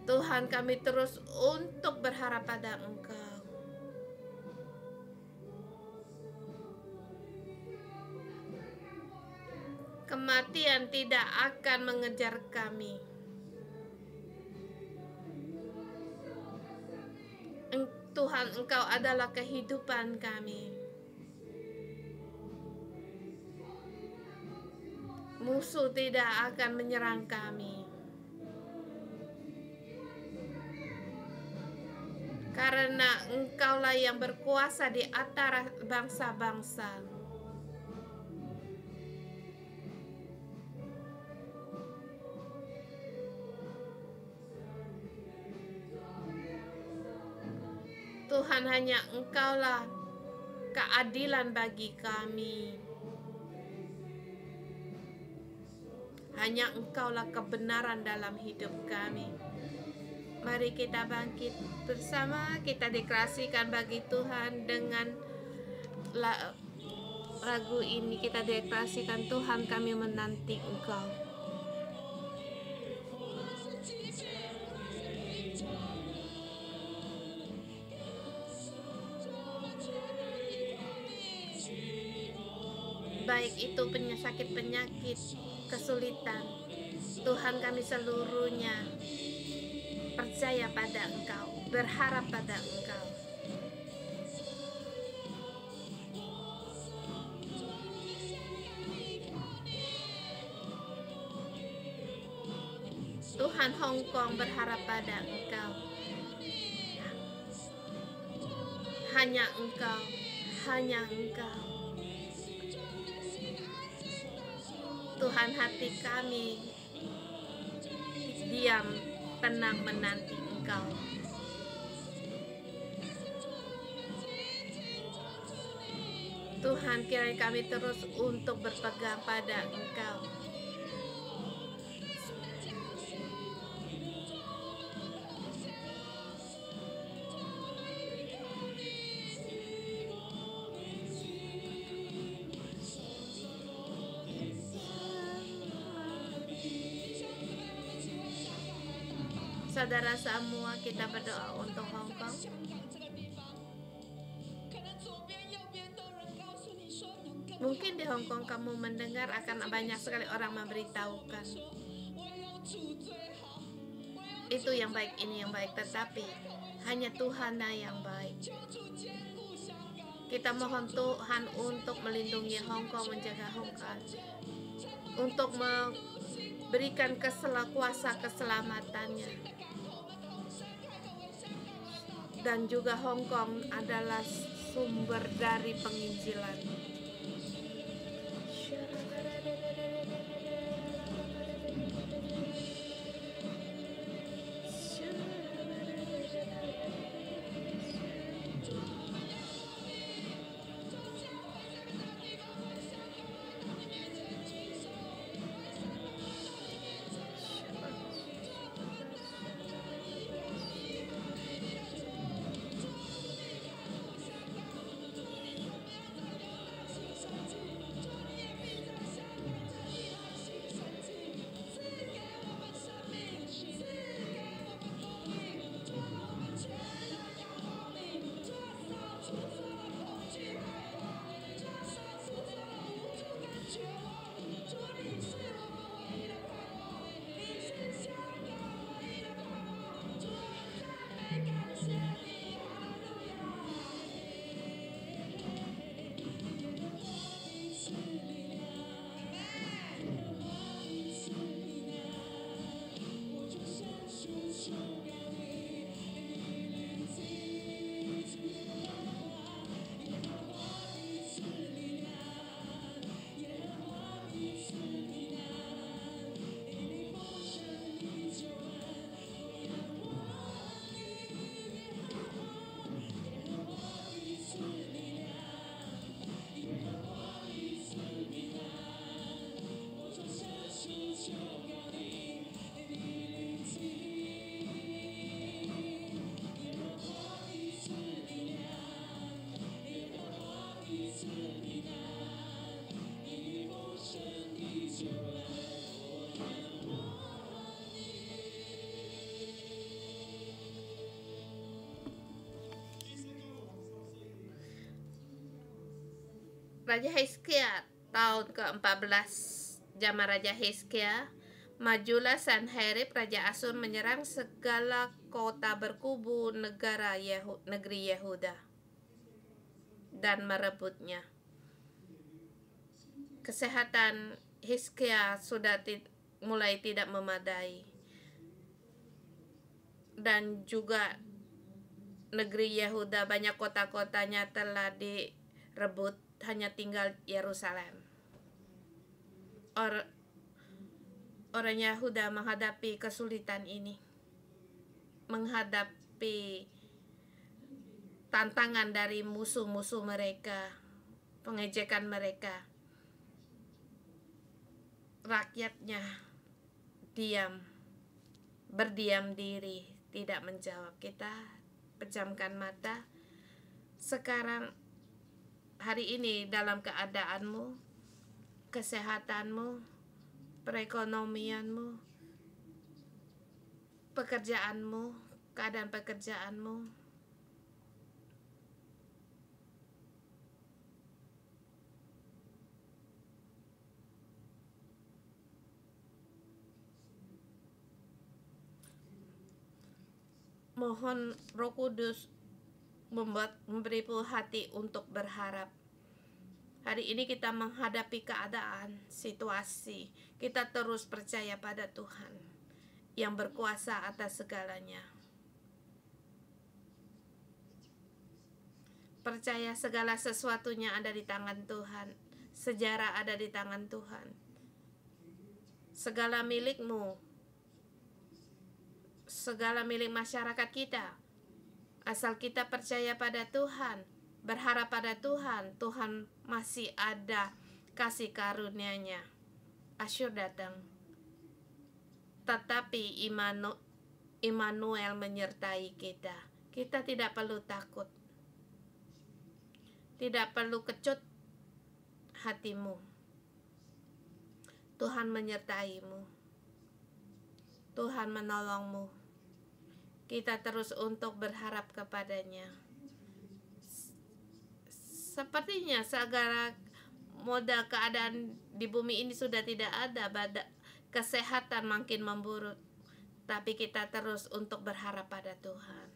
Tuhan, kami terus untuk berharap pada Engkau. Kematian tidak akan mengejar kami. Tuhan, Engkau adalah kehidupan kami. Musuh tidak akan menyerang kami. Karena Engkaulah yang berkuasa di antara bangsa-bangsa. Tuhan, hanya Engkaulah keadilan bagi kami. Hanya Engkaulah kebenaran dalam hidup kami. Mari kita bangkit bersama, kita deklarasikan bagi Tuhan dengan lagu ini. Kita deklarasikan, Tuhan, kami menanti Engkau. Baik itu penyakit, kesulitan, Tuhan, kami seluruhnya percaya pada Engkau, berharap pada Engkau. Tuhan, Hong Kong berharap pada Engkau. Hanya Engkau, hanya Engkau. Tuhan, hati kami diam, tenang menanti Engkau. Tuhan, kiranya kami terus untuk berpegang pada Engkau. Saudara semua, kita berdoa untuk Hong Kong. 香港这个地方，可能左边右边都有人告诉你说有更好 Mungkin di Hong Kong kamu mendengar akan banyak sekali orang memberitahukan 说我有主最好，我有 itu yang baik, ini yang baik, tetapi hanya Tuhan yang baik. 求主监护香港， Kita mohon Tuhan untuk melindungi Hong Kong, menjaga Hong Kong, untuk memberikan kuasa keselamatannya. 港口我们同声开口为香港来祷告。 Dan juga Hong Kong adalah sumber dari penginjilan. Raja Hizkia tahun ke-14 zaman Raja Hizkia, majulah Sanherib Raja Asur menyerang segala kota berkubu negeri Yehuda dan merebutnya. Kesehatan Hizkia sudah mulai tidak memadai, dan juga negeri Yehuda banyak kota-kotanya telah direbut, hanya tinggal Yerusalem. Orang Yehuda menghadapi kesulitan ini, menghadapi tantangan dari musuh-musuh mereka, pengejekan mereka. Rakyatnya berdiam diri, tidak menjawab. Kita pejamkan mata. Sekarang, hari ini, dalam keadaanmu, kesehatanmu, perekonomianmu, pekerjaanmu, keadaan pekerjaanmu, mohon Roh Kudus memberi hati untuk berharap. Hari ini kita menghadapi keadaan, situasi. Kita terus percaya pada Tuhan yang berkuasa atas segalanya. Percaya segala sesuatunya ada di tangan Tuhan. Sejarah ada di tangan Tuhan. Segala milikmu, segala milik masyarakat kita, asal kita percaya pada Tuhan, berharap pada Tuhan, Tuhan masih ada kasih karunia-Nya. Asyur datang, tetapi Immanuel menyertai kita. Kita tidak perlu takut, tidak perlu kecut hatimu. Tuhan menyertaimu, Tuhan menolongmu. kita terus untuk berharap kepadanya. Sepertinya segala modal keadaan di bumi ini sudah tidak ada, kesehatan makin memburuk, tapi kita terus untuk berharap pada Tuhan.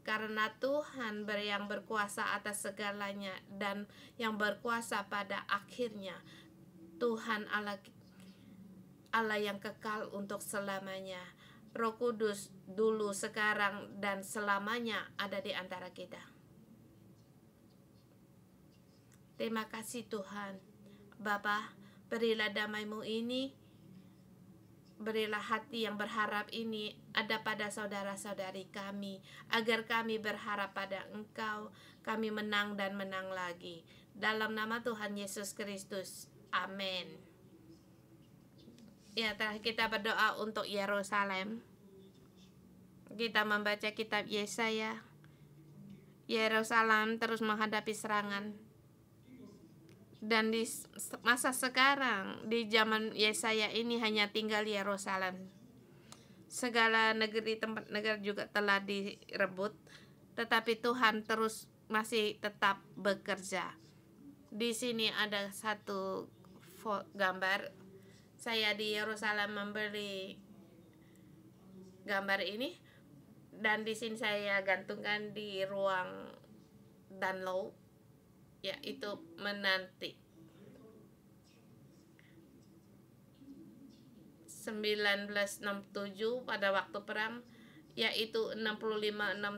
Karena Tuhan yang berkuasa atas segalanya dan yang berkuasa pada akhirnya. Tuhan Allah yang kekal untuk selamanya. Roh Kudus dulu, sekarang, dan selamanya ada di antara kita. Terima kasih Tuhan. Bapa, berilah damai-Mu ini, berilah hati yang berharap ini ada pada saudara-saudari kami, agar kami berharap pada Engkau, kami menang dan menang lagi. Dalam nama Tuhan Yesus Kristus. Amin. Ya, terakhir kita berdoa untuk Yerusalem. Kita membaca kitab Yesaya. Yerusalem terus menghadapi serangan. Dan di masa sekarang, di zaman Yesaya ini hanya tinggal Yerusalem. Segala negeri, tempat negara juga telah direbut, tetapi Tuhan terus masih tetap bekerja. Di sini ada satu gambar. Saya di Yerusalem membeli gambar ini, dan di sini saya gantungkan di ruang download, yaitu menanti 1967 pada waktu perang, yaitu 6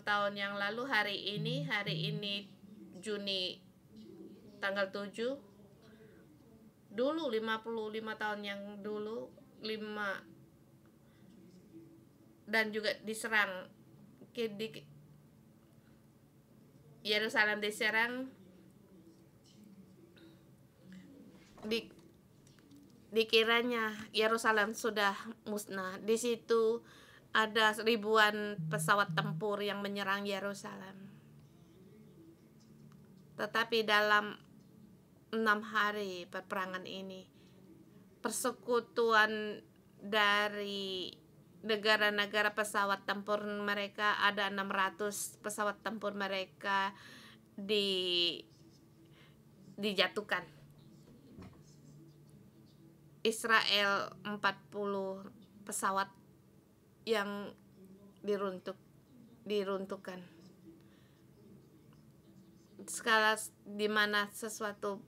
tahun yang lalu. Hari ini Juni tanggal 7. Dulu 55 tahun yang dulu, dan juga diserang, Yerusalem diserang, dikiranya Yerusalem sudah musnah. Di situ ada ribuan pesawat tempur yang menyerang Yerusalem. Tetapi dalam 6 hari peperangan ini, persekutuan dari negara-negara pesawat tempur mereka, ada 600 pesawat tempur mereka dijatuhkan. Israel 40 pesawat yang diruntuhkan. Skala di mana sesuatu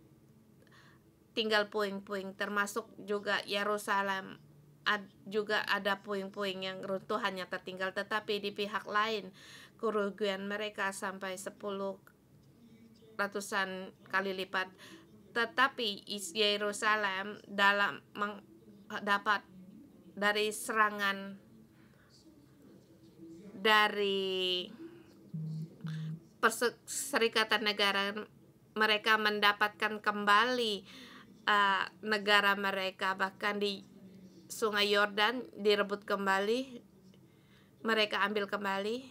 tinggal puing-puing, termasuk juga Yerusalem, juga ada puing-puing yang runtuhannya tertinggal, tetapi di pihak lain kerugian mereka sampai 10 ratusan kali lipat. Tetapi Yerusalem dapat dari serangan dari Perserikatan Negara, mereka mendapatkan kembali negara mereka. Bahkan di Sungai Yordan direbut kembali, mereka ambil kembali.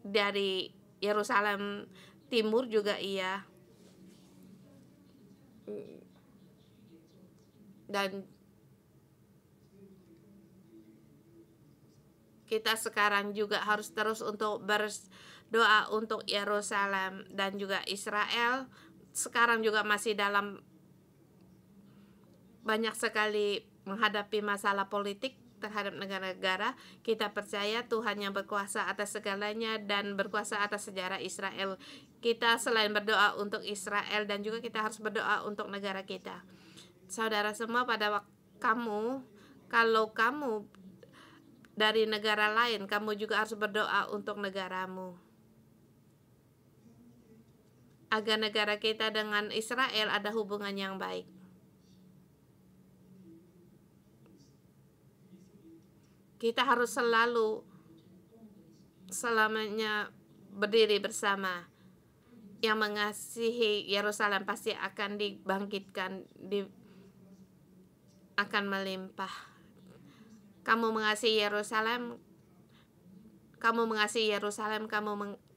Dari Yerusalem Timur juga iya. Dan kita sekarang juga harus terus untuk berdoa untuk Yerusalem dan juga Israel. Sekarang juga masih dalam banyak sekali menghadapi masalah politik terhadap negara-negara. Kita percaya Tuhan yang berkuasa atas segalanya dan berkuasa atas sejarah Israel. Kita selain berdoa untuk Israel, dan juga kita harus berdoa untuk negara kita. Saudara semua, kalau kamu dari negara lain, kamu juga harus berdoa untuk negaramu, agar negara kita dengan Israel ada hubungan yang baik. Kita harus selamanya berdiri bersama. Yang mengasihi Yerusalem pasti akan dibangkitkan, akan melimpah. Kamu mengasihi Yerusalem,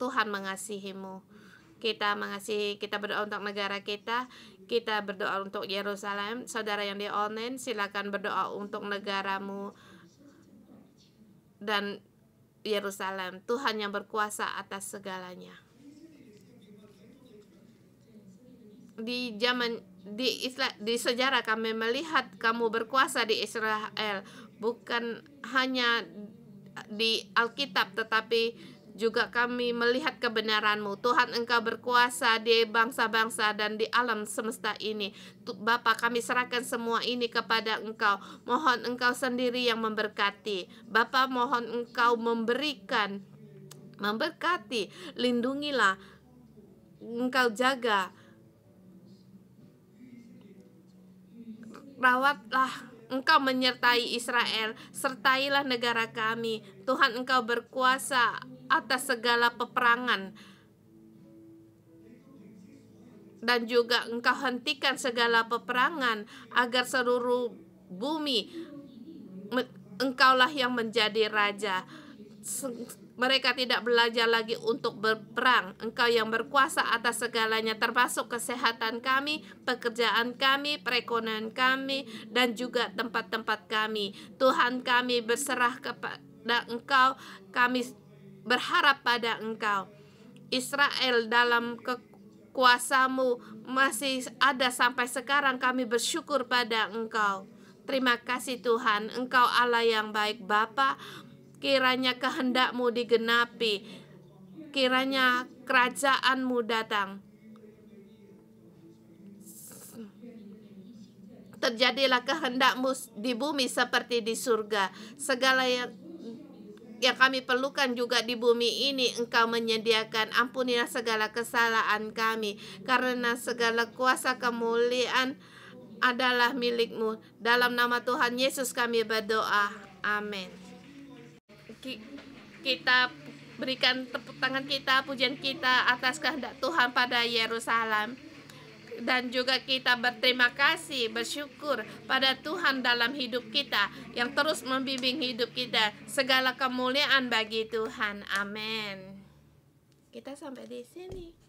Tuhan mengasihimu. Kita berdoa untuk negara kita berdoa untuk Yerusalem. Saudara yang di online, silakan berdoa untuk negaramu, dan Yerusalem, Tuhan yang berkuasa atas segalanya. Di sejarah kami melihat kamu berkuasa di Israel, bukan hanya di Alkitab, tetapi juga kami melihat kebenaran-Mu. Tuhan, Engkau berkuasa di bangsa-bangsa dan di alam semesta ini. Bapa, kami serahkan semua ini kepada Engkau. Mohon Engkau sendiri yang memberkati. Bapa, mohon Engkau memberkati, lindungilah, Engkau jaga, rawatlah, Engkau menyertai Israel, sertailah negara kami. Tuhan, Engkau berkuasa atas segala peperangan, dan juga Engkau hentikan segala peperangan agar seluruh bumi Engkaulah yang menjadi raja. Mereka tidak belajar lagi untuk berperang. Engkau yang berkuasa atas segalanya, termasuk kesehatan kami, pekerjaan kami, perekonomian kami, dan juga tempat-tempat kami. Tuhan, kami berserah kepada Engkau, kami berharap pada Engkau. Israel dalam kekuasamu masih ada sampai sekarang. Kami bersyukur pada Engkau. Terima kasih Tuhan, Engkau Allah yang baik. Bapa, kiranya kehendak-Mu digenapi, kiranya kerajaan-Mu datang. Terjadilah kehendak-Mu di bumi seperti di surga. Segala yang kami perlukan juga di bumi ini Engkau menyediakan. Ampunilah segala kesalahan kami, karena segala kuasa kemuliaan adalah milik-Mu. Dalam nama Tuhan Yesus kami berdoa. Amin. Kita berikan tepuk tangan kita, pujian kita atas kehendak Tuhan pada Yerusalem. Dan juga kita berterima kasih, bersyukur pada Tuhan dalam hidup kita, yang terus membimbing hidup kita. Segala kemuliaan bagi Tuhan. Amin. Kita sampai di sini.